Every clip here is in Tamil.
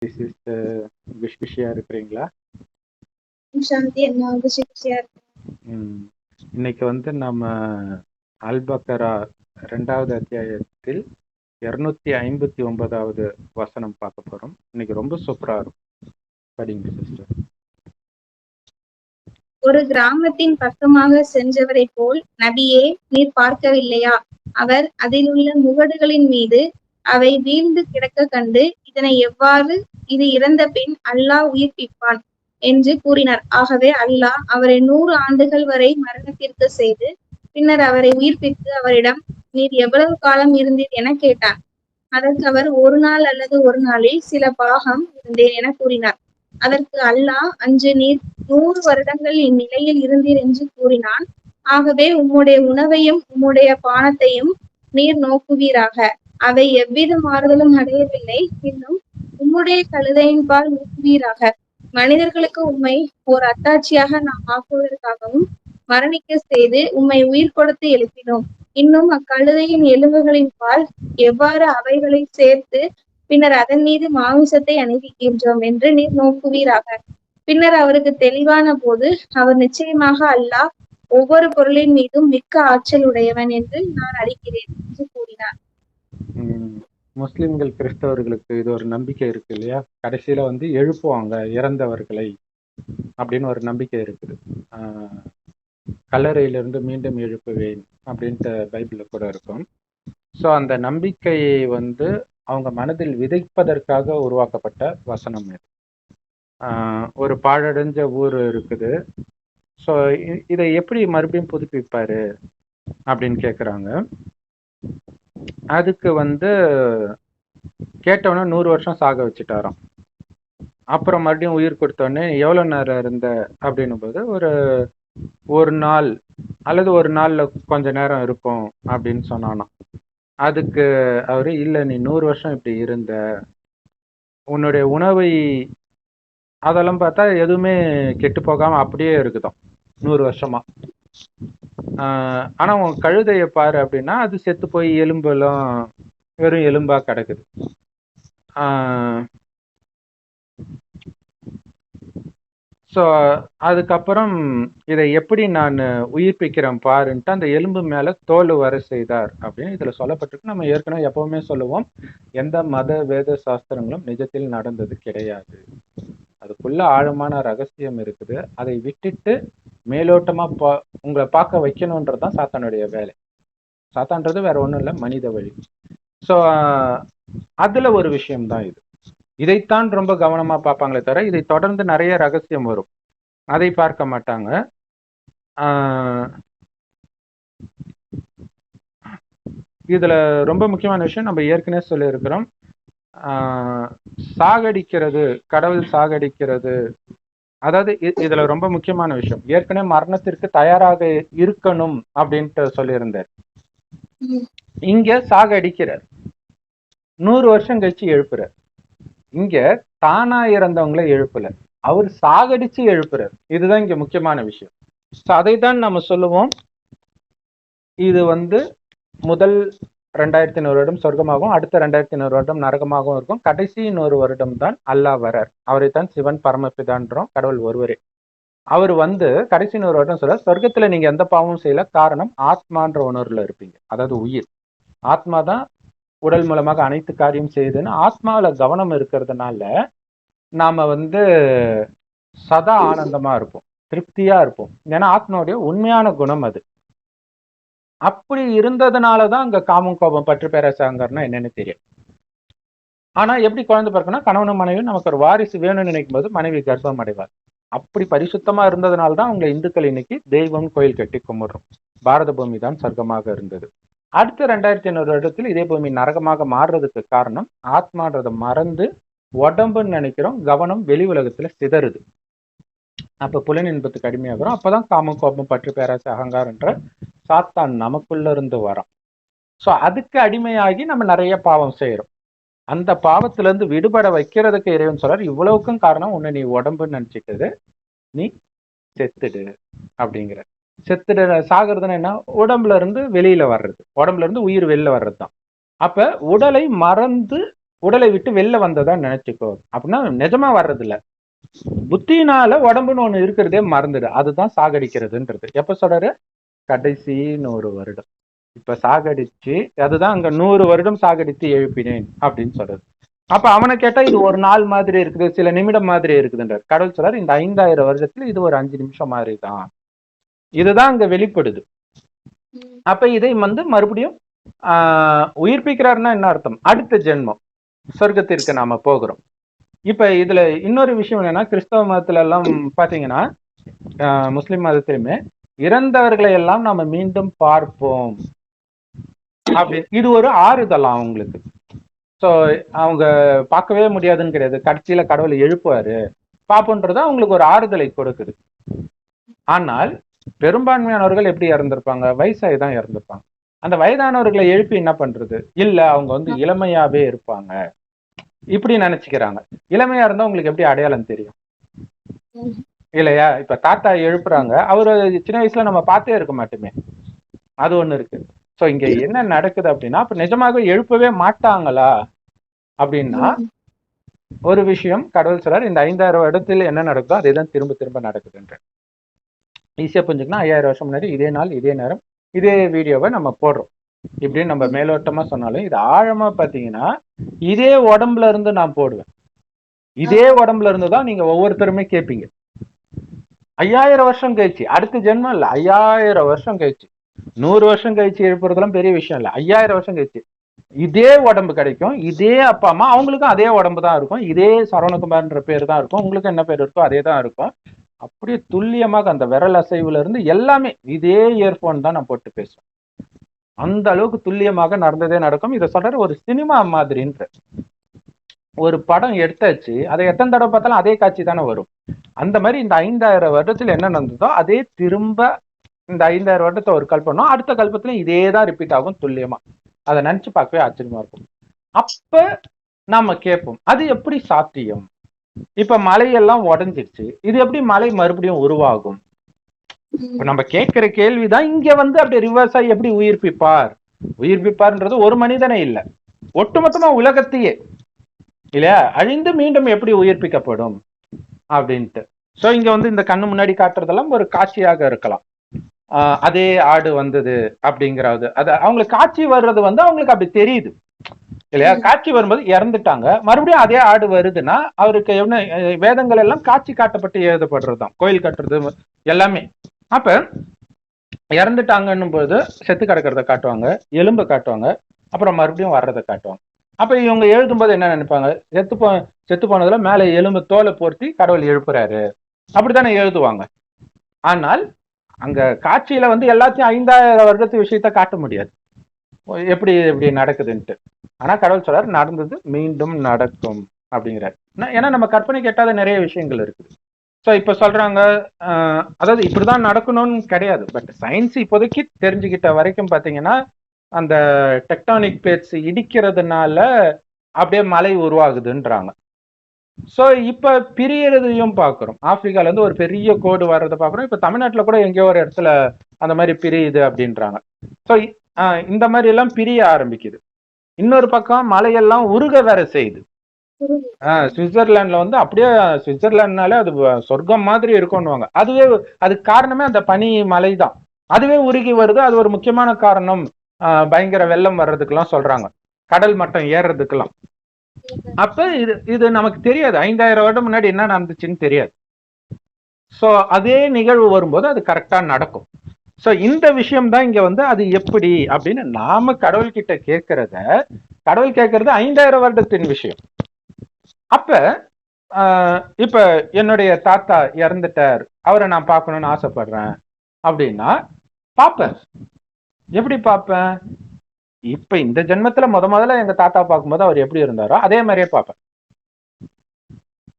பிஸியா இருக்கிறீங்களா? சாந்தி என்ன சிகிச்சையா இருக்கு. இன்னைக்கு வந்து நம்ம அல்பக்கரா 2வது அத்தியாயத்தில் 259வது வசனம் பார்க்க போறோம். இன்னைக்கு ரொம்ப சூப்பரா இருக்கும். படிங்க சிஸ்டர். ஒரு கிராமத்தின் பக்கமாக சென்றவரை போல், நபியே, நீர் பார்க்கவில்லையா? அவர் அதிலுள்ள முகடுகளின் மீது அவை வீழ்ந்து கிடக்க கண்டு, இது இறந்த பின் அல்லாஹ் உயிர்ப்பிப்பான் என்று கூறினார். ஆகவே அல்லாஹ் அவரை 100 ஆண்டுகள் வரை மரணத்திற்கு செய்து, பின்னர் அவரை உயிர்ப்பித்து அவரிடம், நீர் எவ்வளவு காலம் இருந்தீர் என கேட்டான். அதற்கு அவர், 1 நாள் அல்லது 1 நாளில் சில பாகம் இருந்தேன் என கூறினார். அதற்கு அல்லாஹ், அன்று நீர் 100 வருடங்கள் இந்நிலையில் இருந்தீர் என்று கூறினான். ஆகவே உம்முடைய உணவையும் உம்முடைய பானத்தையும் நீர் நோக்குவீராக. அவை எவ்வித மாறுதலும் அடையவில்லை. இன்னும் உம்முடைய கழுதையின் பால் ஊக்குவீராக. மனிதர்களுக்கு உம்மை ஓர் அத்தாட்சியாக நாம் ஆக்குவதற்காகவும் மரணிக்க செய்து உம்மை உயிர் கொடுத்து எழுப்பினோம். இன்னும் அக்கழுதையின் எலும்புகளின் பால் எவ்வாறு அவைகளை சேர்த்து பின்னர் அதன் மீது மாமிசத்தை அணிவிக்கின்றோம் என்று நீர் நோக்குவீராக. பின்னர் அவருக்கு தெளிவான போது அவர், நிச்சயமாக அல்லாஹ் ஒவ்வொரு பொருளின் மீதும் மிக்க ஆற்றல் உடையவன் என்று நான் அறிகிறேன் என்று கூறினார். முஸ்லிம்கள் கிறிஸ்தவர்களுக்கு இது ஒரு நம்பிக்கை இருக்கு இல்லையா? கடைசியில வந்து எழுப்புவாங்க இறந்தவர்களை அப்படின்னு ஒரு நம்பிக்கை இருக்குது. கல்லறையிலிருந்து மீண்டும் எழுப்புவேன் அப்படின்ட்டு பைபிள்ல கூட இருக்கும். ஸோ அந்த நம்பிக்கையை வந்து அவங்க மனதில் விதைப்பதற்காக உருவாக்கப்பட்ட வசனம் இது. ஒரு பாழடைஞ்ச ஊர் இருக்குது. ஸோ இதை எப்படி மறுபடியும் புதுப்பிப்பாரு அப்படின்னு கேட்குறாங்க. அதுக்கு வந்து கேட்டவொன்னே 100 வருஷம் சாக வச்சுட்டாராம். அப்புறம் மறுபடியும் உயிர் கொடுத்தோடனே எவ்வளோ நேரம் இருந்த அப்படின்னும் போது ஒரு நாள் அல்லது ஒரு நாள்ல கொஞ்ச நேரம் இருக்கும் அப்படின்னு சொன்னானாம். அதுக்கு அவரு, இல்லை, நீ 100 வருஷம் இப்படி இருந்த, உன்னுடைய உணவை அதெல்லாம் பார்த்தா எதுவுமே கெட்டு போகாம அப்படியே இருக்குதாம் 100 வருஷமா. ஆனா உன் கழுதைய பாரு அப்படின்னா அது செத்து போய் எலும்பெல்லாம் வெறும் எலும்பா கிடக்குது. ஸோ அதுக்கப்புறம் இதை எப்படி நான் உயிர்ப்பிக்கிறேன் பாருன்ட்டு அந்த எலும்பு மேல தோல் வர செய்தார் அப்படின்னு இதுல சொல்லப்பட்டிருக்கு. நம்ம ஏற்கனவே எப்பவுமே சொல்லுவோம், எந்த மத வேத சாஸ்திரங்களும் நிஜத்தில் நடந்தது கிடையாது. அதுக்குள்ள ஆழமான ரகசியம் இருக்குது. அதை விட்டுட்டு மேலோட்டமா உங்களை பார்க்க வைக்கணுன்றதுதான் சாத்தானுடைய வேலை. சாத்தான்றது வேற ஒண்ணும் இல்லை, மனித வழி. ஸோ அதுல ஒரு விஷயம்தான் இது. இதைத்தான் ரொம்ப கவனமா பார்ப்பாங்களே தவிர இதை தொடர்ந்து நிறைய ரகசியம் வரும், அதை பார்க்க மாட்டாங்க. இதுல ரொம்ப முக்கியமான விஷயம் நம்ம ஏற்கனவே சொல்லியிருக்கிறோம், சாகடிக்கிறது, கடவுள் சாகடிக்கிறது. அதாவது இதுல ரொம்ப முக்கியமான விஷயம், ஏற்கனவே மரணத்திற்கு தயாராக இருக்கணும் அப்படின்ட்டு சொல்லியிருந்தார். இங்க சாகடிக்கிறார், 100 வருஷம் கழிச்சு எழுப்புறார். இங்க தானா இறந்தவங்களை எழுப்பல, அவர் சாகடிச்சு எழுப்புறார். இதுதான் இங்க முக்கியமான விஷயம். அதைத்தான் நம்ம சொல்லுவோம், இது வந்து முதல் 2100 வருடம் சொர்க்கமாகவும் அடுத்த 2100 வருடம் நரகமாகவும் இருக்கும். கடைசி 100 வருடம் தான் அல்லாஹ் வரார். அவரைத்தான் சிவன் பரமபிதான்றோம், கடவுள் ஒருவரே. அவர் வந்து கடைசி 100 வருடம் சொல்ல, சொர்க்கத்துல நீங்க எந்த பாவமும் செய்யல, காரணம் ஆத்மான்ற உணர்வுல இருப்பீங்க. அதாவது உயிர், ஆத்மா தான் உடல் மூலமாக அனைத்து காரியம் செய்யுதுன்னு ஆத்மாவில கவனம் இருக்கிறதுனால நாம வந்து சதா ஆனந்தமா இருப்போம், திருப்தியா இருப்போம். ஏன்னா ஆத்மாவுடைய உண்மையான குணம் அது. அப்படி இருந்ததுனாலதான் அங்க காமம் கோபம் பற்று பேராசங்கர்னா என்னன்னு தெரியும். ஆனா எப்படி குழந்தை பிறக்குன்னா, கணவனும் மனைவியும் நமக்கு ஒரு வாரிசு வேணும்னு நினைக்கும் போது மனைவி கர்ப்பம் அடைவார். அப்படி பரிசுத்தமா இருந்ததுனால்தான் அவங்க இந்துக்கள் இன்னைக்கு தெய்வம் கோயில் கட்டி கும்பிடுறோம். பாரத பூமி தான் சொர்க்கமாக இருந்தது. அடுத்த 2500 வருடத்தில் இதே பூமி நரகமாக மாறுறதுக்கு காரணம் ஆத்மான்றதை மறந்து உடம்புன்னு நினைக்கிறோம், கவனம் வெளி உலகத்துல சிதறுது. அப்ப புலன் இன்பத்துக்கு அடிமையாகிறோம். அப்பதான் காமம் கோபம் பற்று பேராசை அகங்காரன்ற சாத்தான் நமக்குள்ள இருந்து வரோம். ஸோ அதுக்கு அடிமையாகி நம்ம நிறைய பாவம் செய்யறோம். அந்த பாவத்துல இருந்து விடுபட வைக்கிறதுக்கு இறைவன் சொல்றார், இவ்வளவுக்கும் காரணம் உன்னை நீ உடம்புன்னு நினைச்சிட்டது, நீ செத்துடு அப்படிங்கிற. செத்துடு சாகிறதுன்னு என்ன, உடம்புல இருந்து வெளியில வர்றது, உடம்புல இருந்து உயிர் வெளியில வர்றது தான். அப்ப உடலை மறந்து உடலை விட்டு வெளில வந்ததா நினைச்சுக்கோ அப்படின்னா நிஜமா வர்றது இல்ல. புத்தினால உடம்புன்னு ஒண்ணு இருக்கிறதே மறந்துடு. அதுதான் சாகடிக்கிறதுன்றது. எப்ப சொல்றாரு? கடைசி 100 வருடம். இப்ப சாகடிச்சு, அதுதான் அங்க 100 வருடம் சாகடித்து எழுப்பினேன் அப்படின்னு சொல்றது. அப்ப அவனை கேட்டா இது ஒரு நாள் மாதிரி இருக்குது, சில நிமிடம் மாதிரி இருக்குதுன்றார். கடவுள் சொல்றாரு இந்த 5000 வருடத்துல இது ஒரு 5 நிமிஷம் மாதிரி தான். இதுதான் அங்க வெளிப்படுது. அப்ப இதை மறுபடியும் உயிர்ப்பிக்கிறாருன்னா என்ன அர்த்தம்? அடுத்த ஜென்மம் சொர்க்கத்திற்கு நாம போகிறோம். இப்ப இதுல இன்னொரு விஷயம் என்னன்னா, கிறிஸ்தவ மதத்துல எல்லாம் பாத்தீங்கன்னா, முஸ்லிம் மதத்திலுமே இறந்தவர்களை எல்லாம் நாம மீண்டும் பார்ப்போம் அப்படி. இது ஒரு ஆறுதலாம் அவங்களுக்கு. சோ அவங்க பார்க்கவே முடியாதுன்னு கிடையாது, கடைசியில கடவுளை எழுப்புவாரு பாப்போன்றது அவங்களுக்கு ஒரு ஆறுதலை கொடுக்குது. ஆனால் பெரும்பான்மையானவர்கள் எப்படி இறந்திருப்பாங்க? வயசாகி தான் இறந்திருப்பாங்க. அந்த வயதானவர்களை எழுப்பி என்ன பண்றது? இல்ல அவங்க இளமையாவே இருப்பாங்க இப்படி நினைச்சுக்கிறாங்க. இளமையா இருந்தா உங்களுக்கு எப்படி அடையாளம் தெரியும் இல்லையா? இப்ப தாத்தா எழுப்புறாங்க, அவரு சின்ன வயசுல நம்ம பார்த்தே இருக்க மாட்டோமே, அது ஒண்ணு இருக்கு. சோ இங்க என்ன நடக்குது அப்படின்னா, அப்ப நிஜமாக எழுப்பவே மாட்டாங்களா அப்படின்னா, ஒரு விஷயம் கடவுள் சொல்றாரு, இந்த 5000 வருடத்தில் என்ன நடக்குதோ அதே தான் திரும்ப திரும்ப நடக்குதுன்ற. ஈஸியா புரிஞ்சுக்கணும். 5000 வருஷம் முன்னாடி இதே நாள் இதே நேரம் இதே வீடியோவை நம்ம போடுறோம். இப்படின்னு நம்ம மேலோட்டமா சொன்னாலும், இது ஆழமா பாத்தீங்கன்னா இதே உடம்புல இருந்து நான் போடுவேன். இதே உடம்புல இருந்து தான் நீங்க ஒவ்வொருத்தருமே கேட்பீங்க. 5000 வருஷம் கழிச்சு, அடுத்த ஜென்மம் இல்ல, 5000 வருஷம் கழிச்சு, 100 வருஷம் கழிச்சு எழுப்புறதுலாம் பெரிய விஷயம் இல்ல. 5000 வருஷம் கழிச்சு இதே உடம்பு கிடைக்கும், இதே அப்பா அம்மா, அவங்களுக்கும் அதே உடம்பு தான் இருக்கும், இதே சரவணகுமார்ன்ற பேர் தான் இருக்கும், உங்களுக்கு என்ன பேர் இருக்கோ அதே தான் இருக்கும். அப்படியே துல்லியமாக அந்த விரல் அசைவுல இருந்து எல்லாமே இதே இயர்போன் தான் நான் போட்டு பேசுவேன். அந்த அளவுக்கு துல்லியமாக நடந்ததே நடக்கும். இதை சொல்ற ஒரு சினிமா மாதிரின்ற. ஒரு படம் எடுத்தாச்சு, அதை எத்தனை தடவை பார்த்தாலும் அதே காட்சி தானே வரும். அந்த மாதிரி இந்த 5000 வருடத்துல என்ன நடந்ததோ அதே திரும்ப இந்த 5000 வருடத்தை ஒரு கல்பனும், அடுத்த கல்பத்திலும் இதே தான் ரிப்பீட் ஆகும் துல்லியமா. அதை நினைச்சு பார்க்கவே ஆச்சரியமா இருக்கும். அப்ப நாம கேட்போம், அது எப்படி சாத்தியம்? இப்ப மலையெல்லாம் உடஞ்சிருச்சு, இது எப்படி மலை மறுபடியும் உருவாகும்? இப்ப நம்ம கேட்கிற கேள்விதான் இங்க அப்படி ரிவர்ஸ் ஆகி எப்படி உயிர்ப்பிப்பார்? உயிர்ப்பிப்பார்ன்றது ஒரு மனிதனே இல்ல, ஒட்டுமொத்தமா உலகத்தையே இல்லையா, அழிந்து மீண்டும் எப்படி உயிர்ப்பிக்கப்படும் அப்படின்ட்டு. சோ இங்க இந்த கண்ணு முன்னாடி காட்டுறதெல்லாம் ஒரு காட்சியாக இருக்கலாம். அதே ஆடு வந்தது அப்படிங்கிறது, அது அவங்களுக்கு காட்சி வர்றது அவங்களுக்கு அப்படி தெரியுது இல்லையா. காட்சி வரும்போது இறந்துட்டாங்க, மறுபடியும் அதே ஆடு வருதுன்னா அவருக்கு என்ன, வேதங்கள் எல்லாம் காட்சி காட்டப்பட்டு எழுதப்படுறதுதான், கோயில் கட்டுறது எல்லாமே. அப்ப இறந்துட்டாங்கன்னும் போது செத்து கிடக்கிறத காட்டுவாங்க, எலும்பை காட்டுவாங்க, அப்புறம் மறுபடியும் வர்றதை காட்டுவாங்க. அப்ப இவங்க எழுதும்போது என்ன நினைப்பாங்க? செத்து போனதுல மேல எலும்பு தோலை போர்த்தி கடவுள் எழுப்புறாரு அப்படித்தானே எழுதுவாங்க. ஆனால் அங்க காட்சியில எல்லாத்தையும் 5000 வருடத்து விஷயத்த காட்ட முடியாது, எப்படி எப்படி நடக்குதுன்ட்டு. ஆனா கடவுள் சொல்றாரு நடந்தது மீண்டும் நடக்கும் அப்படிங்கிறார். ஏன்னா நம்ம கற்பனை கேட்டாத நிறைய விஷயங்கள் இருக்குது. ஸோ இப்ப சொல்றாங்க, அதாவது இப்படிதான் நடக்கணும்னு கிடையாது. பட் சயின்ஸ் இப்போதைக்கு தெரிஞ்சுக்கிட்ட வரைக்கும் பாத்தீங்கன்னா, அந்த டெக்டானிக் பிளேட்ஸ் இடிக்கிறதுனால அப்படியே மலை உருவாகுதுன்றாங்க. ஸோ இப்ப பிரியறதையும் பாக்குறோம். ஆப்பிரிக்கால இருந்து ஒரு பெரிய கோடு வர்றதை பாக்குறோம். இப்ப தமிழ்நாட்டுல கூட எங்கேயோ ஒரு இடத்துல அந்த மாதிரி பிரியுது அப்படின்றாங்க. ஸோ இந்த மாதிரி எல்லாம் பிரிய ஆரம்பிக்குது. இன்னொரு பக்கம் மலையெல்லாம் உருக வேற செய்யுது. சுவிட்சர்லாந்துல அப்படியே சுவிட்சர்லாந்துனாலே அது சொர்க்கம் மாதிரி இருக்கும்னுவாங்க. அதுவே அதுக்கு காரணமே அந்த பனி மலை தான். அதுவே உருகி வருது, அது ஒரு முக்கியமான காரணம். பயங்கர வெள்ளம் வர்றதுக்கெல்லாம் சொல்றாங்க, கடல் மட்டம் ஏறுறதுக்கெல்லாம். அப்ப இது நமக்கு தெரியாது, 5000 வருடம் முன்னாடி என்ன நடந்துச்சுன்னு தெரியாது. சோ அதே நிகழ்வு வரும்போது அது கரெக்டா நடக்கும். சோ இந்த விஷயம் தான் இங்க அது எப்படி அப்படின்னு நாம கடவுள்கிட்ட கேட்கறத, கடவுள் கேட்கறது 5000 வருடத்தின் விஷயம். அப்ப இப்ப என்னுடைய தாத்தா இறந்துட்டார், அவரை நான் பார்க்கணும்னு ஆசைப்படுறேன் அப்படின்னா பாப்பேன். எப்படி பார்ப்பேன்? இப்ப இந்த ஜென்மத்துல முதல்ல எங்க தாத்தா பார்க்கும்போது அவர் எப்படி இருந்தாரோ அதே மாதிரியே பார்ப்பேன்.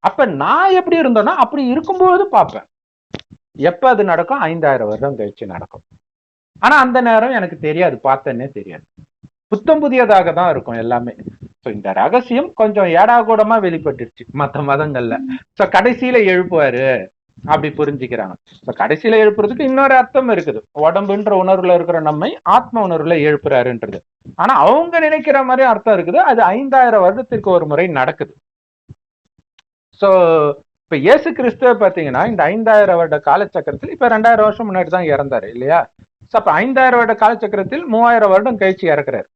அப்ப நான் எப்படி இருந்தோன்னா அப்படி இருக்கும்போது பார்ப்பேன். எப்ப அது நடக்கும்? 5000 வருடம் கழிச்சு நடக்கும். ஆனா அந்த நேரம் எனக்கு தெரியாது, பார்த்தேன்னே தெரியாது, புத்தம் புதியதாக தான் இருக்கும் எல்லாமே. ஸோ இந்த ரகசியம் கொஞ்சம் ஏடாகூடமா வெளிப்பட்டுருச்சு மற்ற மதங்கள்ல. ஸோ கடைசியில எழுப்புவாரு அப்படி புரிஞ்சுக்கிறாங்க. இப்ப கடைசியில எழுப்புறதுக்கு இன்னொரு அர்த்தம் இருக்குது. உடம்புன்ற உணர்வுல இருக்கிற நம்மை ஆத்ம உணர்வுல எழுப்புறாருன்றது. ஆனா அவங்க நினைக்கிற மாதிரி அர்த்தம் இருக்குது. அது 5000 வருடத்திற்கு ஒரு முறை நடக்குது. சோ இப்ப இயேசு கிறிஸ்துவ பாத்தீங்கன்னா இந்த 5000 வருட காலச்சக்கரத்தில் இப்ப 2000 வருஷம் முன்னாடி தான் இறந்தாரு இல்லையா? அப்ப 5000 வருட காலச்சக்கரத்தில் 3000 வருடம் கழிச்சு இறக்குறாரு.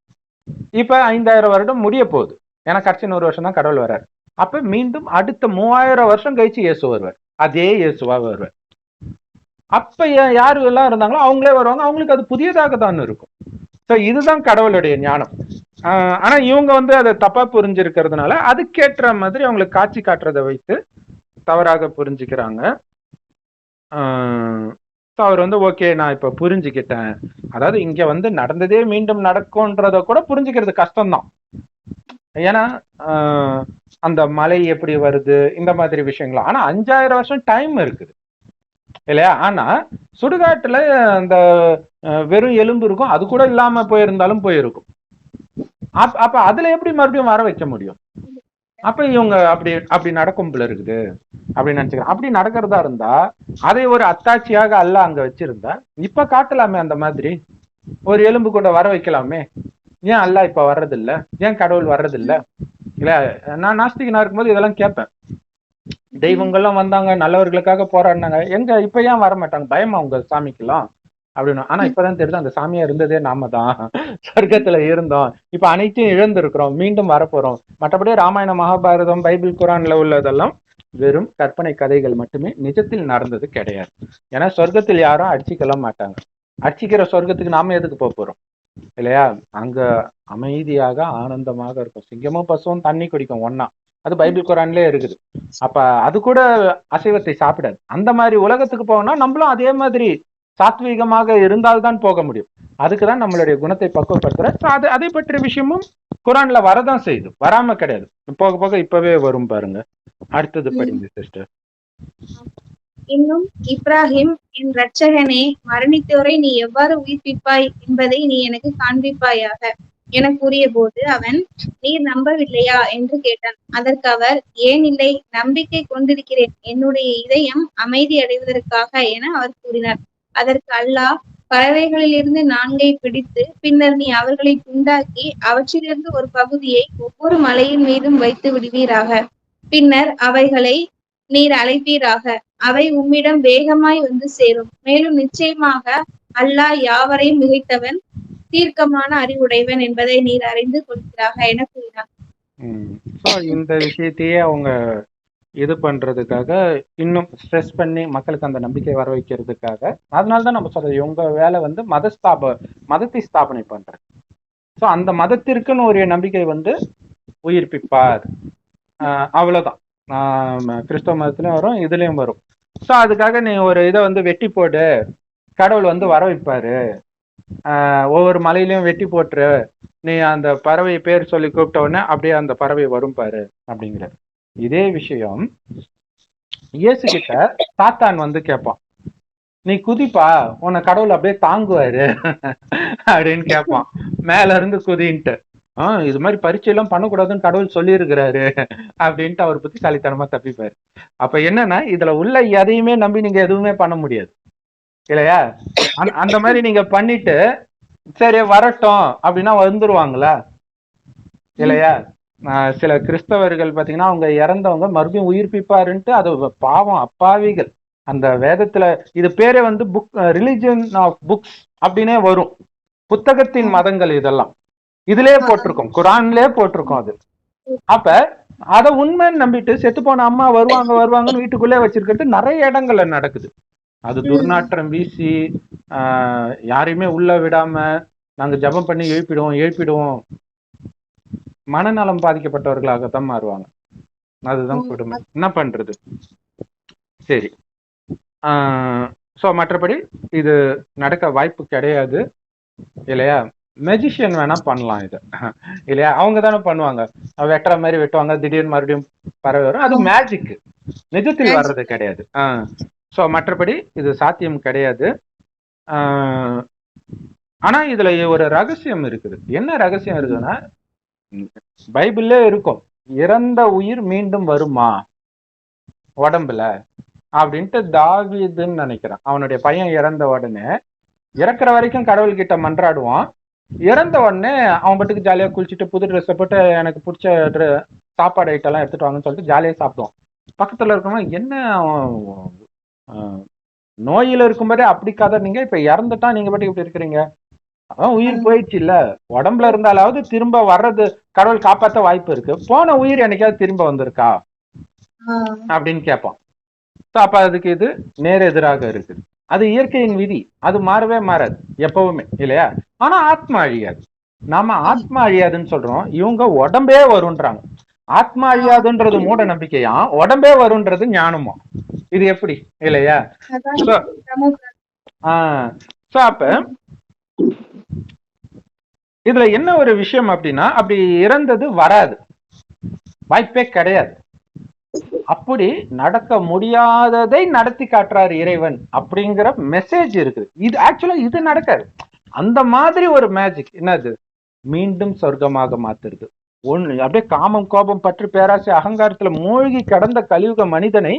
இப்ப 5000 வருடம் முடிய போகுது. ஏன்னா கடைசி 100 வருஷம் தான் கடவுள் வர்றாரு. அப்ப மீண்டும் அடுத்த 3000 வருஷம் கழிச்சு இயேசு வருவார். அதே இயேசுவா வருவார். அப்ப யாரு எல்லாம் இருந்தாங்களோ அவங்களே வருவாங்க. அவங்களுக்கு அது புதியதாக தான் இருக்கும். சோ இதுதான் கடவுளுடைய ஞானம். ஆனா இவங்க வந்து அதை தப்பா புரிஞ்சிருக்கிறதுனால அதுக்கேற்ற மாதிரி அவங்களுக்கு காட்சி காட்டுறதை வைத்து தவறாக புரிஞ்சுக்கிறாங்க. அவர் வந்து ஓகே நான் இப்ப புரிஞ்சுக்கிட்டேன். அதாவது இங்க வந்து நடந்ததே மீண்டும் நடக்கும்ன்றத கூட புரிஞ்சுக்கிறது கஷ்டம்தான். ஏன்னா அந்த மலை எப்படி வருது இந்த மாதிரி விஷயங்கள். ஆனா 5000 வருஷம் டைம் இருக்குது இல்லையா? ஆனா சுடுகாட்டுல அந்த வெறும் எலும்பு இருக்கும், அது கூட இல்லாம போயிருந்தாலும் போயிருக்கும். அப்ப அதுல எப்படி மறுபடியும் வர வைக்க முடியும்? அப்ப இவங்க அப்படி நடக்கும் போல இருக்குது அப்படின்னு நினைச்சுக்கிறேன். அப்படி நடக்கிறதா இருந்தா அதை ஒரு அத்தாட்சியாக அல்ல அங்க வச்சிருந்தா இப்ப காட்டலாமே, அந்த மாதிரி ஒரு எலும்பு கூட வர வைக்கலாமே. ஏன் அல்ல இப்ப வர்றதில்ல? ஏன் கடவுள் வர்றதில்ல? இல்ல நான் நாஸ்திகனா இருக்கும்போது இதெல்லாம் கேட்பேன். தெய்வங்கள்லாம் வந்தாங்க, நல்லவர்களுக்காக போராடினாங்க, எங்க இப்ப ஏன் வர மாட்டாங்க? பயமா உங்க சாமிக்கெல்லாம் அப்படின்னு. ஆனா இப்பதான் தெரியுது அந்த சாமியா இருந்ததே நாம தான், சொர்க்கத்துல இருந்தோம், இப்ப அனைத்தையும் இழந்திருக்கிறோம், மீண்டும் வரப்போறோம். மற்றபடி ராமாயணம், மகாபாரதம், பைபிள், குரான்ல உள்ளதெல்லாம் வெறும் கற்பனை கதைகள் மட்டுமே, நிஜத்தில் நடந்தது கிடையாது. ஏன்னா சொர்க்கத்தில் யாரும் அடிச்சுக்கல மாட்டாங்க. அடிச்சுக்கிற சொர்க்கத்துக்கு நாம எதுக்கு போறோம் இல்லையா? அங்க அமைதியாக ஆனந்தமாக இருக்கும். சிங்கமும் பசுவும் தண்ணி குடிக்கும் ஒன்னா, அது பைபிள் குரான்லயே இருக்குது. அப்ப அது கூட அசைவத்தை சாப்பிடாது. அந்த மாதிரி உலகத்துக்கு போகணும்னா நம்மளும் அதே மாதிரி சாத்வீகமாக இருந்தால்தான் போக முடியும். அதுக்குதான் நம்மளுடைய குணத்தை பக்குவப்படுத்துற அதை பற்றிய விஷயமும் குரான்ல வரதான் செய்யுது, வராம கிடையாது. போக போக இப்பவே வரும் பாருங்க. அடுத்தது படிங்க சிஸ்டர். இன்னும் இப்ராஹிம், என் இரட்சகனே, மரணித்தோரை நீ எவ்வாறு உயிர்ப்பிப்பாய் என்பதை நீ எனக்கு காண்பிப்பாயாக என கூறிய போது அவன், நீர் நம்பவில்லையா என்று கேட்டான். அதற்கு அவர், ஏன் இல்லை, நம்பிக்கை கொண்டிருக்கிறேன், என்னுடைய இதயம் அமைதி அடைவதற்காக என அவர் கூறினார். அதற்கு அல்லாஹ், பறவைகளிலிருந்து 4ஐ பிடித்து பின்னர் நீ அவர்களை துண்டாக்கி அவற்றிலிருந்து ஒரு பகுதியை ஒவ்வொரு மலையின் மீதும் வைத்து விடுவீராக. பின்னர் அவைகளை நீர் அழைப்பீராக. அவை உம்மிடம் வேகமாய் வந்து சேரும். மேலும் நிச்சயமாக அல்லாஹ் யாவரையும் மிகைத்தவன், தீர்க்கமான அறிவுடையவன் என்பதை நீர் அறிந்து கொள்கிறாக என கூறினார். இந்த விஷயத்தையே அவங்க இது பண்றதுக்காக, இன்னும் ஸ்ட்ரெஸ் பண்ணி மக்களுக்கு அந்த நம்பிக்கை வர வைக்கிறதுக்காக, அதனாலதான் நம்ம சொல்றது இவங்க வேலை வந்து மதத்தை ஸ்தாபனை பண்றது. ஸோ அந்த மதத்திற்குன்னு ஒரு நம்பிக்கை வந்து உயிர்ப்பிப்பார், அவ்வளவுதான். கிறிஸ்தவ மதத்துலயும் வரும், இதுலயும் வரும். ஸோ அதுக்காக நீ ஒரு இதை வந்து வெட்டி போடு, கடவுள் வந்து வர வைப்பாரு, ஒவ்வொரு மலையிலையும் வெட்டி போட்டுரு, நீ அந்த பறவை பேர் சொல்லி கூப்பிட்ட உடனே அப்படியே அந்த பறவை வரும் பாரு அப்படிங்கிற இதே விஷயம் இயேசு கிட்ட சாத்தான் வந்து கேட்பான், நீ குதிப்பா, உன்னை கடவுள் அப்படியே தாங்குவாரு அப்படின்னு கேட்பான், மேல இருந்து குதின்ட்டு. இது மாதிரி பரீட்சை எல்லாம் பண்ணக்கூடாதுன்னு கடவுள் சொல்லி இருக்கிறாரு அப்படின்ட்டு அவர் புத்திசாலித்தனமா தப்பிப்பாரு. அப்ப என்னன்னா இதுல உள்ள எதையுமே நம்பி நீங்க எதுவுமே பண்ண முடியாது இல்லையா? அந்த மாதிரி நீங்க பண்ணிட்டு சரி வரட்டும் அப்படின்னா வந்துருவாங்களா இல்லையா? சில கிறிஸ்தவர்கள் பாத்தீங்கன்னா அவங்க இறந்தவங்க மறுபடியும் உயிர்ப்பிப்பாருன்ட்டு, அது பாவம், அப்பாவிகள். அந்த வேதத்துல இது பேரே வந்து ரிலிஜன் ஆஃப் புக்ஸ் அப்படின்னே வரும். புத்தகத்தின் மதங்கள் இதெல்லாம் இதுலயே போட்டிருக்கோம், குரான்லயே போட்டிருக்கோம் அது. அப்ப அத உண்மைன்னு நம்பிட்டு செத்து போன அம்மா வருவாங்கன்னு வீட்டுக்குள்ளே வச்சிருக்கிறது நிறைய இடங்கள்ல நடக்குது. அது துர்நாற்றம் வீசி யாரையுமே உள்ள விடாம நாங்க ஜபம் பண்ணி எழுப்பிடுவோம் மனநலம் பாதிக்கப்பட்டவர்களாகத்தான் மாறுவாங்க. அதுதான் கொடுமை. என்ன பண்றது? சரி, ஸோ மற்றபடி இது நடக்க வாய்ப்பு கிடையாது இல்லையா? மெஜிஷியன் வேணா பண்ணலாம் இது இல்லையா? அவங்க தானே பண்ணுவாங்க, வெட்டுற மாதிரி வெட்டுவாங்க, திடீர்னு மறுபடியும் பறவை வரும், அது மேஜிக், நிஜத்தில் வர்றது கிடையாது. ஸோ மற்றபடி இது சாத்தியம் கிடையாது. ஆனா இதுல ஒரு ரகசியம் இருக்குது. என்ன ரகசியம் இருக்குதுன்னா, பைபிள்ல இருக்கும், இறந்த உயிர் மீண்டும் வருமா உடம்புல அப்படின்ட்டு தாவீதுன்னு நினைக்கிறேன். அவனுடைய பையன் இறந்த உடனே இறக்குற வரைக்கும் கடவுள்கிட்ட மன்றாடுவான். இறந்த உடனே அவன் பாட்டுக்கு ஜாலியா குளிச்சுட்டு புது ட்ரெஸ்ஸை போட்டு எனக்கு பிடிச்ச சாப்பாடு ஐட்டம் எல்லாம் எடுத்துட்டு வாங்கன்னு சொல்லிட்டு ஜாலியா சாப்பிடுவான். பக்கத்துல இருக்கவங்க என்ன நோயில இருக்கும்போதே அப்படி கதறீங்க, இப்ப இறந்துட்டா நீங்க பாட்டுக்கு இப்படி இருக்கிறீங்க, அதான் உயிர் போயிடுச்சு இல்ல, உடம்புல இருந்தாலாவது திரும்ப வர்றது கடவுள் காப்பாத்த வாய்ப்பு இருக்கு, போன உயிர் என்னைக்காவது திரும்ப வந்திருக்கா அப்படின்னு கேட்பான். அப்ப அதுக்கு இது நேர் எதிராக இருக்குது. அது இயற்கையின் விதி, அது மாறவே மாறாது எப்பவுமே இல்லையா. ஆனா ஆத்மா அழியாது. நாம ஆத்மா அழியாதுன்னு சொல்றோம், இவங்க உடம்பே வரும்ன்றாங்க. ஆத்மா அழியாதுன்றது மூட நம்பிக்கையா, உடம்பே வரும்ன்றது ஞானமா. இது எப்படி இல்லையா? அப்ப இதுல என்ன ஒரு விஷயம் அப்படின்னா, அப்படி இறந்தது வராது, வாய்ப்பே கிடையாது. அப்படி நடக்க முடியாததை நடத்தி காட்டுறாரு இறைவன் அப்படிங்கிற மெசேஜ் இருக்குது. இது ஆக்சுவலா இது நடக்காது. அந்த மாதிரி ஒரு மேஜிக் என்னது, மீண்டும் சொர்க்கமாக மாத்துறது. ஒண்ணு அப்படியே காமம் கோபம் பற்று பேராசை அகங்காரத்துல மூழ்கி கடந்த கலியுக மனிதனை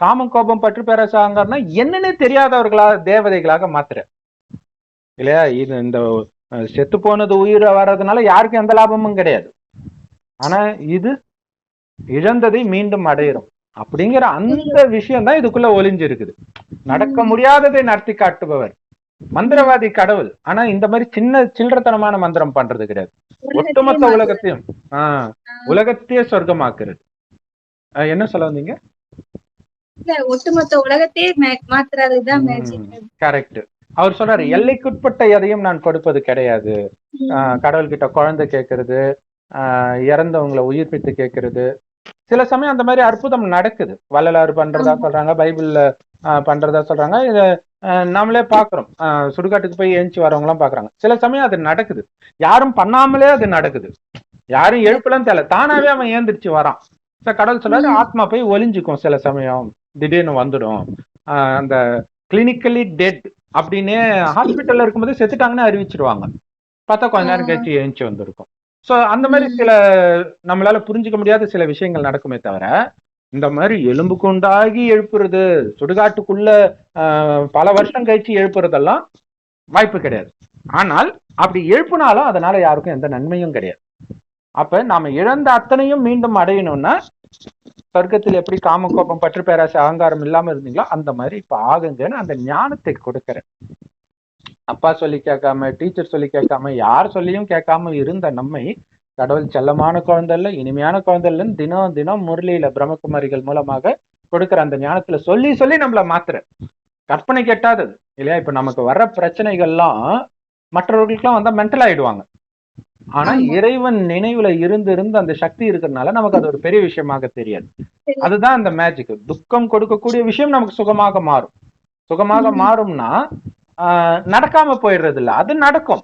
காமம் கோபம் பற்று பேராசை அகங்காரம்னா என்னன்னே தெரியாதவர்களாக தேவதைகளாக மாத்துற இல்லையா. இது இந்த செத்து போனது உயிர் வர்றதுனால யாருக்கும் எந்த லாபமும் கிடையாது. ஆனா இது இழந்ததை மீண்டும் அடையிறோம் அப்படிங்கிற அந்த விஷயம் தான் இதுக்குள்ள ஒளிஞ்சிருக்குது. நடக்க முடியாததை நடத்தி காட்டுபவர் மந்திரவாதி கடவுள். ஆனா இந்த மாதிரி சின்ன சில்லறத்தனமான மந்திரம் பண்றது கிடையாது. ஒட்டுமொத்த உலகத்தையும் உலகத்தையே சொர்க்கமாக்குறது. என்ன சொல்ல வந்தீங்க? ஒட்டுமொத்த உலகத்தையே மாத்துறதுதான் கரெக்ட். அவர் சொல்றாரு, எல்லைக்குட்பட்ட எதையும் நான் கொடுப்பது கிடையாது. கடவுள் கிட்ட குழந்தை கேட்கறது, இறந்தவங்களை உயிர்ப்பித்து கேட்கறது, சில சமயம் அந்த மாதிரி அற்புதம் நடக்குது. வள்ளலாறு பண்றதா சொல்றாங்க, பைபிள்ல பண்றதா சொல்றாங்க. இத நாமளே பாக்குறோம். சுடுகாட்டுக்கு போய் ஏஞ்சி வரவங்க எல்லாம் பாக்குறாங்க. சில சமயம் அது நடக்குது, யாரும் பண்ணாமலே அது நடக்குது. யாரும் எழுப்பலாம் தெரியல, தானாவே அவன் ஏந்திரிச்சு வரான். கடவுள் சொல்றாரு, ஆத்மா போய் ஒளிஞ்சுக்கும். சில சமயம் திடீர்னு வந்துடும். அந்த கிளினிக்கலி டெட் அப்படின்னே ஹாஸ்பிட்டல்ல இருக்கும்போது செத்துட்டாங்கன்னு அறிவிச்சிருவாங்க. பார்த்தா கொஞ்ச நேரம் கழிச்சு ஏஞ்சி வந்திருக்கும். ஸோ அந்த மாதிரி சில நம்மளால புரிஞ்சுக்க முடியாத சில விஷயங்கள் நடக்குமே தவிர, இந்த மாதிரி எலும்புக்கு உண்டாகி எழுப்புறது, சுடுகாட்டுக்குள்ள பல வருஷம் கழிச்சு எழுப்புறதெல்லாம் வாய்ப்பு கிடையாது. ஆனால் அப்படி எழுப்புனாலும் அதனால யாருக்கும் எந்த நன்மையும் கிடையாது. அப்ப நாம இழந்த அத்தனையும் மீண்டும் அடையணும்னா, சொர்க்கத்தில் எப்படி காம கோபம் பற்று பேராசை அகங்காரம் இல்லாம இருந்தீங்களோ அந்த மாதிரி இப்ப ஆகுங்கன்னு அந்த ஞானத்தை கொடுக்கறேன். அப்பா சொல்லி கேட்காம, டீச்சர் சொல்லி கேட்காம, யார் சொல்லியும் கேட்காம இருந்த நம்மை கடவுள் செல்லமான குழந்தை இல்ல, இனிமையான குழந்தை இல்லைன்னு தினம் தினம் முரளியில பிரம்மகுமாரிகள் மூலமாக கொடுக்குற அந்த ஞானத்துல சொல்லி சொல்லி நம்மள மாத்துற. கற்பனை கெட்டாதது இல்லையா. இப்ப நமக்கு வர்ற பிரச்சனைகள்லாம் மற்றவர்களுக்கெல்லாம் வந்தா மென்டல் ஆயிடுவாங்க. ஆனா இறைவன் நினைவுல இருந்து இருந்து அந்த சக்தி இருக்கிறதுனால நமக்கு அது ஒரு பெரிய விஷயமாக தெரியாது. அதுதான் அந்த மேஜிக். துக்கம் கொடுக்கக்கூடிய விஷயம் நமக்கு சுகமாக மாறும். சுகமாக மாறும்னா நடக்காம போயிடுறது இல்ல, அது நடக்கும்.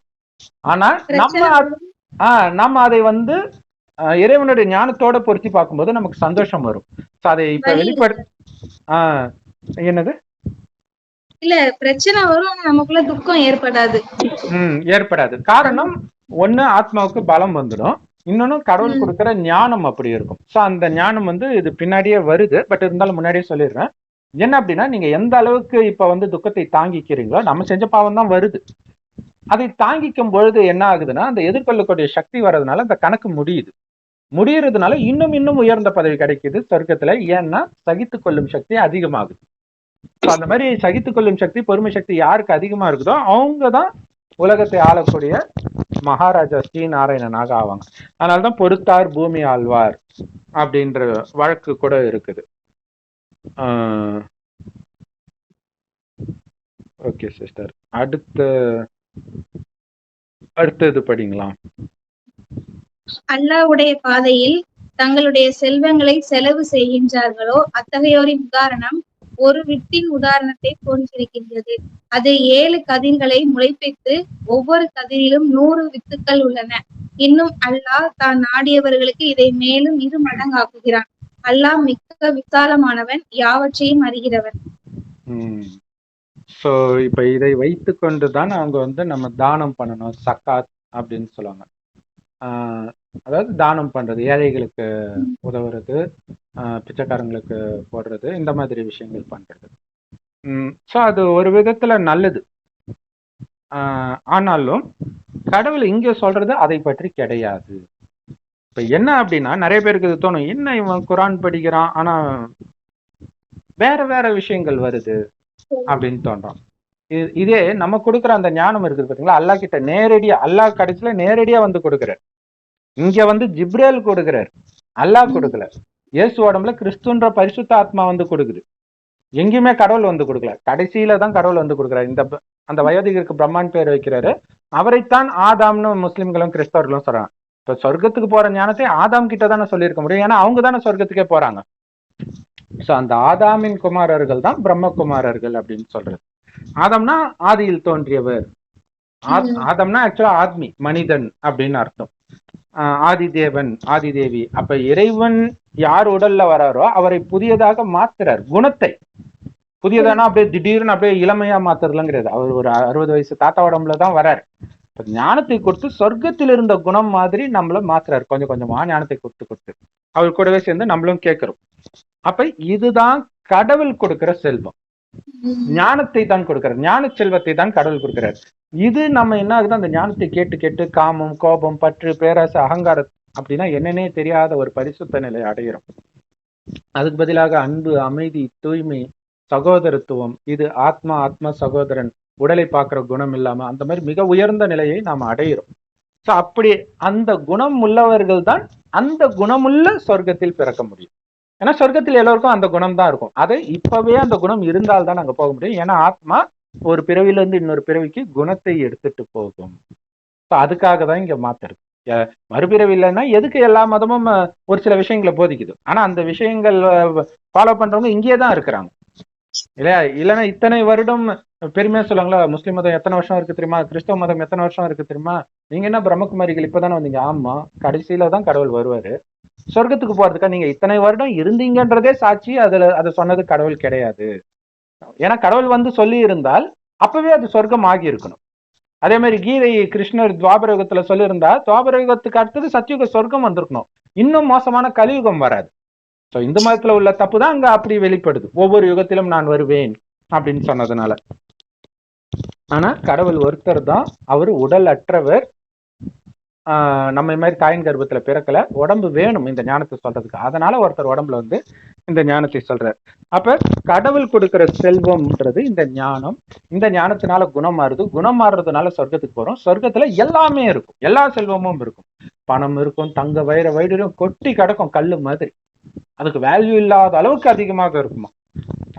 ஆனா நம்ம அதை வந்து இறைவனுடைய ஞானத்தோட பொருத்தி பார்க்கும்போது நமக்கு சந்தோஷம் வரும். அதை இப்ப என்னது இல்ல பிரச்சனை வரும், நமக்குள்ள துக்கம் ஏற்படாது. ஏற்படாது. காரணம் ஒண்ணு, ஆத்மாவுக்கு பலம் வந்துடும். இன்னொன்னு கடவுள் கொடுக்கிற ஞானம் அப்படி இருக்கும். சோ அந்த ஞானம் வந்து இது பின்னாடியே வருது. பட் இருந்தாலும் முன்னாடியே சொல்லிடுறேன். என்ன அப்படின்னா, நீங்க எந்த அளவுக்கு இப்ப வந்து துக்கத்தை தாங்கிக்கிறீங்களோ, நம்ம செஞ்ச பாவம் தான் வருது. அதை தாங்கிக்கும் பொழுது என்ன ஆகுதுன்னா, அந்த எதிர்கொள்ளக்கூடிய சக்தி வர்றதுனால அந்த கணக்கு முடியறதுனால இன்னும் இன்னும் உயர்ந்த பதவி கிடைக்குது சொர்க்கத்துல. ஏன்னா சகித்து கொள்ளும் சக்தி அதிகமாகுது. அந்த மாதிரி சகித்து கொள்ளும் சக்தி, பொறுமை சக்தி யாருக்கு அதிகமா இருக்குதோ அவங்கதான் உலகத்தை ஆளக்கூடிய மகாராஜா ஸ்ரீ நாராயணனாக ஆவாங்க. அதனால்தான் பொறுத்தார் பூமி ஆழ்வார் அப்படின்ற வழக்கு கூட இருக்குது. ஓகே சிஸ்டர், அடுத்தது படிங்களா? அல்லாஹ்வுடைய பாதையில் தங்களுடைய செல்வங்களை செலவு செய்கின்றார்களோ அத்தகையோரின் உதாரணம் ஒரு வித்தின் உதாரணத்தை போன்றிருக்கின்றது. அது 7 கதிர்களை முளைப்பித்து ஒவ்வொரு கதிரிலும் 100 வித்துக்கள் உள்ளன. இன்னும் அல்லாஹ் தான் நாடியவர்களுக்கு இதை மேலும் 2 மடங்காக்குகிறான். அல்லாஹ் மிக்க விசாலமானவன், யாவற்றையும் அறிகிறவன். சோ இப்ப இதை வைத்து கொண்டுதான் அவங்க வந்து நம்ம தானம் பண்ணணும், சக்காத் அப்படின்னு சொல்லுவாங்க. அதாவது தானம் பண்றது, ஏழைகளுக்கு உதவுறது, பிச்சைக்காரங்களுக்கு போடுறது, இந்த மாதிரி விஷயங்கள் பண்றது. ஸோ அது ஒரு விதத்துல நல்லது. ஆனாலும் கடவுள் இங்க சொல்றது அதை பற்றி கிடையாது. இப்ப என்ன அப்படின்னா, நிறைய பேருக்கு இது தோணும், என்ன இவன் குரான் படிக்கிறான் ஆனா வேற வேற விஷயங்கள் வருது அப்படின்னு தோன்றான். இதே நம்ம கொடுக்குற அந்த ஞானம் இருக்குது பாத்தீங்களா, அல்லா கிட்ட நேரடியா, அல்லாஹ் கடைசியில நேரடியா வந்து கொடுக்குறார். இங்க வந்து ஜிப்ரேல் கொடுக்குறார், அல்லாஹ் கொடுக்கல. இயேசு உடம்புல கிறிஸ்துன்ற பரிசுத்த ஆத்மா வந்து கொடுக்குது. எங்கேயுமே கடவுள் வந்து கொடுக்கல, கடைசியில தான் கடவுள் வந்து கொடுக்குறாரு. அந்த வயோதிகருக்கு பிரம்மான் பேர் வைக்கிறாரு. அவரைத்தான் ஆதாம்னு முஸ்லிம்களும் கிறிஸ்தவர்களும் சொல்றாங்க. இப்ப சொர்க்கத்துக்கு போற ஞானத்தை ஆதாம் கிட்ட தானே சொல்லியிருக்க முடியும், ஏன்னா அவங்க தானே சொர்க்கத்துக்கே போறாங்க. சோ அந்த ஆதாமின் குமாரர்கள் தான் பிரம்மகுமாரர்கள் அப்படின்னு சொல்றது. ஆதம்னா ஆதியில் தோன்றியவர், ஆதம்னா ஆக்சுவலா ஆத்மி, மனிதன் அப்படின்னு அர்த்தம். ஆதி தேவன், ஆதி தேவி. அப்ப இறைவன் யார் உடல்ல வராரோ அவரை புதியதாக மாத்துறார். குணத்தை புதியதானா அப்படியே திடீர்னு அப்படியே இளமையா மாத்துறதுலங்கிறது. அவர் ஒரு 60 வயசு தாத்தா உடம்புலதான் வராரு. ஞானத்தை கொடுத்து சொர்க்கத்தில் இருந்த குணம் மாதிரி நம்மள மாத்துறாரு, கொஞ்சம் கொஞ்சமா ஞானத்தை கொடுத்து அவர் கூடவே சேர்ந்து நம்மளும் கேட்கிறோம். அப்ப இதுதான் கடவுள் கொடுக்கிற செல்வம். ஞானத்தை தான் கொடுக்கிறார், ஞான செல்வத்தை தான் கடவுள் கொடுக்கிறார். இது நம்ம என்ன ஆகுது, அந்த ஞானத்தை கேட்டு கேட்டு காமம், கோபம், பற்று, பேராசை, அகங்காரம் அப்படின்னா என்னன்னே தெரியாத ஒரு பரிசுத்த நிலை அடைகிறோம். அதுக்கு பதிலாக அன்பு, அமைதி, தூய்மை, சகோதரத்துவம், இது ஆத்மா சகோதரன், உடலை பார்க்கிற குணம் இல்லாம அந்த மாதிரி மிக உயர்ந்த நிலையை நாம் அடைகிறோம். ஸோ அப்படி அந்த குணம் உள்ளவர்கள் தான் அந்த குணமுள்ள சொர்க்கத்தில் பிறக்க முடியும். ஏன்னா சொர்க்கத்தில் எல்லோருக்கும் அந்த குணம் தான் இருக்கும். அதை இப்பவே அந்த குணம் இருந்தால்தான் அங்க போக முடியும். ஏன்னா ஆத்மா ஒரு பிறவிலிருந்து இன்னொரு பிறவிக்கு குணத்தை எடுத்துட்டு போகும். ஸோ அதுக்காக தான் இங்க மாத்துறது. மறுபிறவி இல்லைன்னா எதுக்கு எல்லா மதமும் ஒரு சில விஷயங்களை போதிக்குது, ஆனா அந்த விஷயங்கள் ஃபாலோ பண்றவங்க இங்கேயே தான் இருக்கிறாங்க இல்லையா? இல்லைன்னா இத்தனை வருடம் பெருமையா சொல்லுவாங்களா, முஸ்லிம் மதம் எத்தனை வருஷம் இருக்கு தெரியுமா, கிறிஸ்தவ மதம் எத்தனை வருஷம் இருக்கு தெரியுமா, நீங்க என்ன பிரம்மகுமாரிகள் இப்பதானே வந்தீங்க. ஆமா, கடைசியில தான் கடவுள் வருவாரு. சொர்க்கத்துக்கு போறதுக்கா நீங்க இத்தனை வருடம் இருந்தீங்கன்றதே சாட்சி. அதை சொன்னது கடவுள் கிடையாது. ஏன்னா கடவுள் வந்து சொல்லி இருந்தால் அப்பவே அது சொர்க்கம் ஆகி இருக்கணும். அதே மாதிரி கீதை கிருஷ்ணர் துவாபர யுகத்துல சொல்லியிருந்தா துவாபர யுகத்துக்கு அடுத்தது சத்தியுக சொர்க்கம் வந்திருக்கணும், இன்னும் மோசமான கலியுகம் வராது. ஸோ இந்து மதத்துல உள்ள தப்பு தான் அங்க அப்படி வெளிப்படுது, ஒவ்வொரு யுகத்திலும் நான் வருவேன் அப்படின்னு சொன்னதுனால. ஆனா கடவுள் ஒருத்தர் தான், அவர் உடல் அற்றவர். நம்ம மாதிரி தாயின் கர்ப்பத்துல பிறக்கல, உடம்பு வேணும் இந்த ஞானத்தை சொல்றதுக்கு. அதனால ஒருத்தர் உடம்புல வந்து இந்த ஞானத்தை சொல்றார். அப்ப கடவுள் கொடுக்கிற செல்வம்ன்றது இந்த ஞானம். இந்த ஞானத்தினால குணம் மாறுது, குணம் மாறுறதுனால சொர்க்கத்துக்கு போறோம். சொர்க்கத்துல எல்லாமே இருக்கும், எல்லா செல்வமும் இருக்கும். பணம் இருக்கும், தங்க வைர வைடூரியம் கொட்டி கிடக்கும் கல்லு மாதிரி, அதுக்கு வேல்யூ இல்லாத அளவுக்கு அதிகமாக இருக்குமா.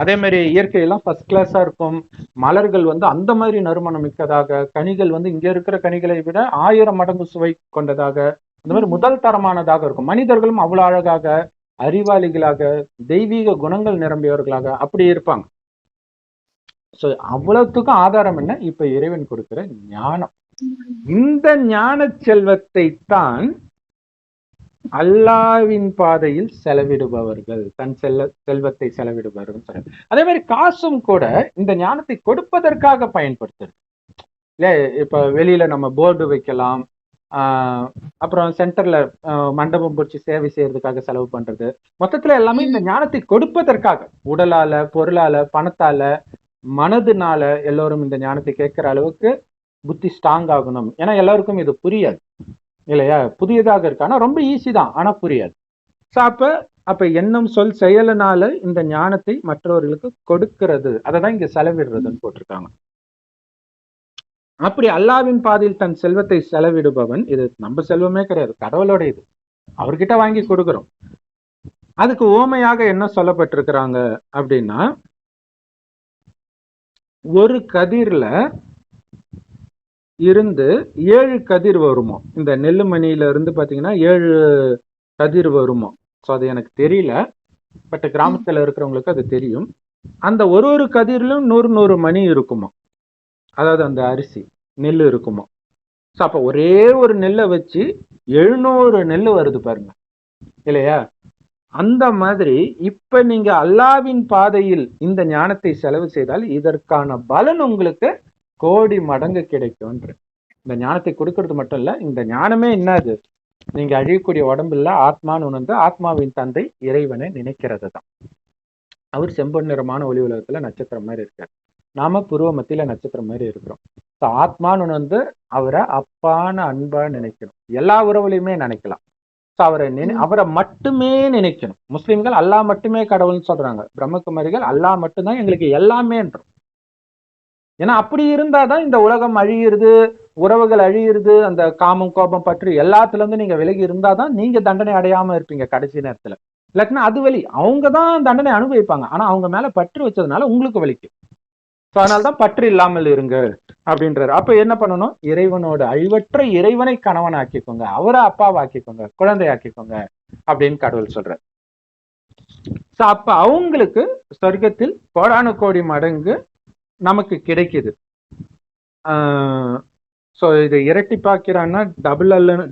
அதே மாதிரி இயற்கையெல்லாம் ஃபர்ஸ்ட் கிளாஸா இருக்கும். மலர்கள் வந்து அந்த மாதிரி நறுமணம் மிக்கதாக, கனிகள் வந்து இங்க இருக்கிற கனிகளை விட 1000 மடங்கு சுவை கொண்டதாக, அந்த மாதிரி முதல் தரமானதாக இருக்கும். மனிதர்களும் அவ்வளவு அழகாக, அறிவாளிகளாக, தெய்வீக குணங்கள் நிரம்பியவர்களாக அப்படி இருப்பாங்க. சோ அவ்வளவுத்துக்கும் ஆதாரம் என்ன, இப்ப இறைவன் கொடுக்கிற ஞானம். இந்த ஞான செல்வத்தை தான் அல்லாவின் பாதையில் செலவிடுபவர்கள், தன் செல்வத்தை செலவிடுபவர்கள் சொல்றாங்க. அதே மாதிரி காசும் கூட இந்த ஞானத்தை கொடுப்பதற்காக பயன்படுத்துறது இல்ல. இப்ப வெளியில நம்ம போர்டு வைக்கலாம், அப்புறம் சென்டர்ல மண்டபம் பிடிச்சி சேவை செய்யறதுக்காக செலவு பண்றது, மொத்தத்துல எல்லாமே இந்த ஞானத்தை கொடுப்பதற்காக. உடலால, பொருளால, பணத்தால, மனதுனால எல்லோரும் இந்த ஞானத்தை கேட்கிற அளவுக்கு புத்தி ஸ்ட்ராங் ஆகணும். ஏன்னா எல்லாருக்கும் இது புரியாது இல்லையா, புதியதாக இருக்கு, ஆனா ரொம்ப ஈஸி தான், ஆனா புரியாது. ஸோ அப்ப எண்ணம், சொல், செயலினால இந்த ஞானத்தை மற்றவர்களுக்கு கொடுக்கிறது, அதை தான் இங்க செலவிடுறதுன்னு போட்டிருக்காங்க. அப்படி அல்லாவின் பாதையில் தன் செல்வத்தை செலவிடுபவன், இது நம்ம செல்வமே கிடையாது, கடவுளோட இது, அவர்கிட்ட வாங்கி கொடுக்கிறோம். அதுக்கு ஓமையாக என்ன சொல்லப்பட்டிருக்கிறாங்க அப்படின்னா, ஒரு கதிர்ல இருந்து 7 கதிர் வருமோ. இந்த நெல்லுமணியில இருந்து பாத்தீங்கன்னா 7 கதிர் வருமோ. ஸோ அது எனக்கு தெரியல, பட் கிராமத்துல இருக்கிறவங்களுக்கு அது தெரியும். அந்த ஒரு கதிரிலும் 100 மணி இருக்குமோ, அதாவது அந்த அரிசி நெல் இருக்குமோ. ஸோ அப்ப ஒரே ஒரு நெல்லை வச்சு 700 நெல் வருது பாருங்க இல்லையா. அந்த மாதிரி இப்ப நீங்க அல்லாவின் பாதையில் இந்த ஞானத்தை செலவு செய்தால் இதற்கான பலன் உங்களுக்கு கோடி மடங்கு கிடைக்கும். இந்த ஞானத்தை கொடுக்கறது மட்டும் இல்ல, இந்த ஞானமே என்னது, நீங்க அழியக்கூடிய உடம்பு இல்ல, ஆத்மான்னு உணர்ந்து ஆத்மாவின் தந்தை இறைவனை நினைக்கிறது தான். அவர் செம்பொன் நிறமான ஒளி உலகத்துல நட்சத்திரம் மாதிரி இருக்காரு, நாம புருவ மத்தியில நட்சத்திரம் மாதிரி இருக்கிறோம். ஆத்மான்னு உணர்ந்து அவரை அப்பான அன்பா நினைக்கணும். எல்லா உறவுலையுமே நினைக்கலாம். அவரை மட்டுமே நினைக்கணும். முஸ்லிம்கள் அல்லாஹ் மட்டுமே கடவுள்னு சொல்றாங்க, பிரம்மகுமாரிகள் அல்லாஹ் மட்டும்தான் எங்களுக்கு எல்லாமே என்றும். ஏன்னா அப்படி இருந்தாதான் இந்த உலகம் அழியிறது, உறவுகள் அழியிறது, அந்த காமம் கோபம் பற்றி எல்லாத்துல இருந்து நீங்க விலகி இருந்தாதான் நீங்க தண்டனை அடையாம இருப்பீங்க கடைசி நேரத்துல. இல்லாட்டினா அது வலி, அவங்க தான் தண்டனை அனுபவிப்பாங்க, ஆனா அவங்க மேல பற்று வச்சதுனால உங்களுக்கு வலிக்கு. அதனால்தான் பற்று இல்லாமல் இருங்க அப்படின்றாரு. அப்ப என்ன பண்ணணும்? இறைவனோட அழிவற்ற இறைவனை கணவன் ஆக்கிக்கோங்க, அவரை அப்பாவை ஆக்கிக்கோங்க, குழந்தை ஆக்கிக்கோங்க அப்படின்னு கடவுள் சொல்றாரு. அப்ப அவங்களுக்கு சொர்க்கத்தில் கோடானு கோடி மடங்கு நமக்கு கிடைக்குது. ஸோ இது இரட்டிப்பாக்கிறான்னா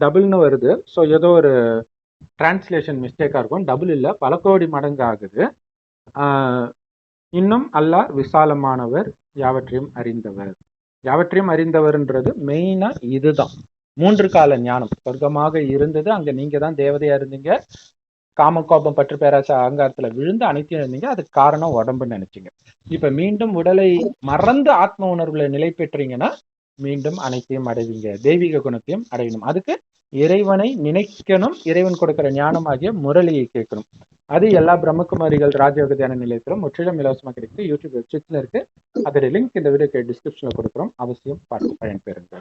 டபுள்னு வருது. ஸோ ஏதோ ஒரு டிரான்ஸ்லேஷன் மிஸ்டேக்கா இருக்கும். டபுள் இல்லை, பல கோடி மடங்கு ஆகுது. இன்னும் அல்லாஹ் விசாலமானவர், யாவற்றையும் அறிந்தவர். யாவற்றையும் அறிந்தவர்ன்றது மெயினா இதுதான். 3 கால ஞானம். சொர்க்கமாக இருந்தது, அங்க நீங்க தான் தேவதையா இருந்தீங்க, காம கோபம் பற்று பேராசை அகங்காரத்துல விழுந்து அனைத்தையும் இருந்தீங்க, அதுக்கு காரணம் உடம்புன்னு நினைச்சீங்க. இப்ப மீண்டும் உடலை மறந்து ஆத்ம உணர்வுல நிலை பெற்றீங்கன்னா மீண்டும் அனைத்தையும் அடைவீங்க, தெய்வீக குணத்தையும் அடையணும். அதுக்கு இறைவனை நினைக்கணும், இறைவன் கொடுக்கிற ஞானமாகிய முரளியை கேட்கணும். அது எல்லா பிரம்மகுமாரிகள் ராஜயோக தியான நிலையத்திலும் முற்றிலும் இலவசமாக கிடைக்குது. யூடியூப் வெப்சைட்ல இருக்கு. அதோட லிங்க் இந்த வீடியோக்கு டிஸ்கிரிப்ஷன்ல கொடுக்குறோம், அவசியம் பார்த்து பயன்பெறுங்க.